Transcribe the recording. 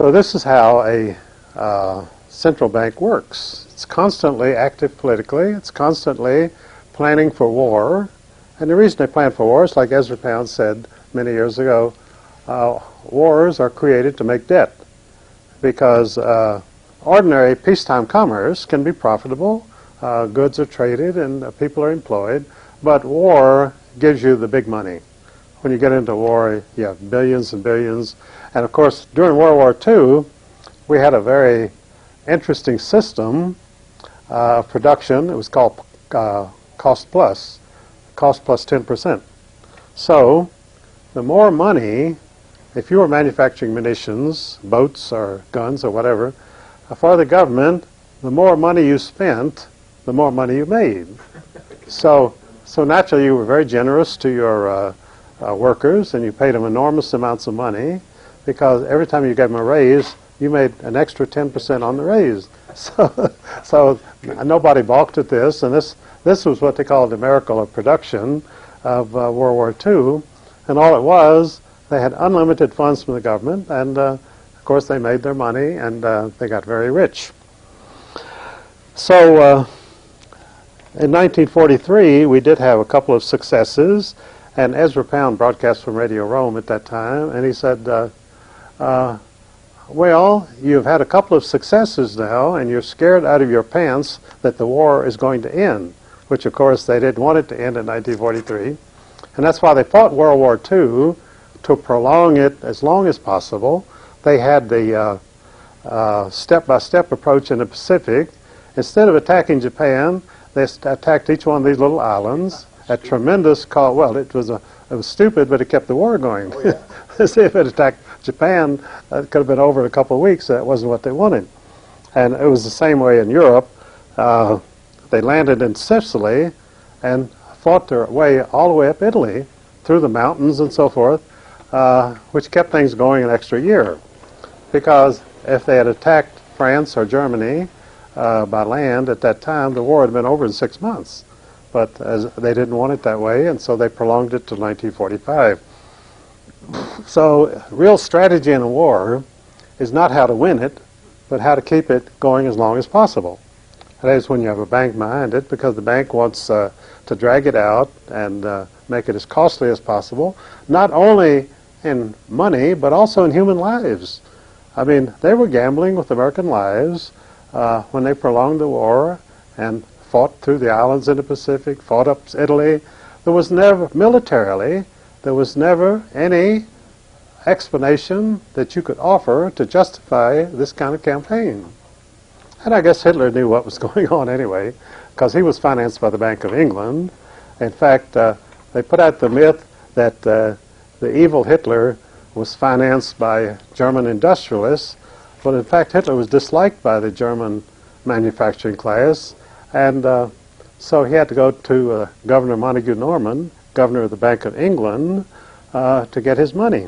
So this is how a central bank works. It's constantly active politically. It's constantly planning for war. And the reason they plan for war is, like Ezra Pound said many years ago, wars are created to make debt, because ordinary peacetime commerce can be profitable, goods are traded and people are employed, but war gives you the big money. When you get into war, you have billions and billions. And of course, during World War II, we had a very interesting system of production. It was called cost plus 10%. So the more money, if you were manufacturing munitions, boats or guns or whatever, for the government, the more money you spent, the more money you made. So naturally you were very generous to your workers, and you paid them enormous amounts of money, because every time you gave them a raise, you made an extra 10% on the raise. So nobody balked at this, and this was what they called the miracle of production of World War II. And all it was, they had unlimited funds from the government, and of course they made their money, and they got very rich. So in 1943, we did have a couple of successes, and Ezra Pound broadcast from Radio Rome at that time, and he said, well, you've had a couple of successes now, and you're scared out of your pants that the war is going to end, which of course they didn't want it to end in 1943. And that's why they fought World War II, to prolong it as long as possible. They had the step-by-step approach in the Pacific. Instead of attacking Japan, they attacked each one of these little islands at tremendous cost. Well, it was stupid, but it kept the war going. Oh, yeah. See, if it attacked Japan, it could have been over in a couple of weeks. That wasn't what they wanted. And it was the same way in Europe. They landed in Sicily and fought their way all the way up Italy, through the mountains and so forth, which kept things going an extra year. Because if they had attacked France or Germany by land at that time, the war had been over in 6 months. But as they didn't want it that way, and so they prolonged it to 1945. So real strategy in a war is not how to win it, but how to keep it going as long as possible. That is when you have a bank behind it, because the bank wants to drag it out and make it as costly as possible, not only in money, but also in human lives. I mean, they were gambling with American lives when they prolonged the war and fought through the islands in the Pacific, fought up Italy. There was never, militarily, there was never any explanation that you could offer to justify this kind of campaign. And I guess Hitler knew what was going on anyway, because he was financed by the Bank of England. In fact, they put out the myth that the evil Hitler was financed by German industrialists, but in fact Hitler was disliked by the German manufacturing class, and so he had to go to Governor Montague Norman, governor of the Bank of England, to get his money.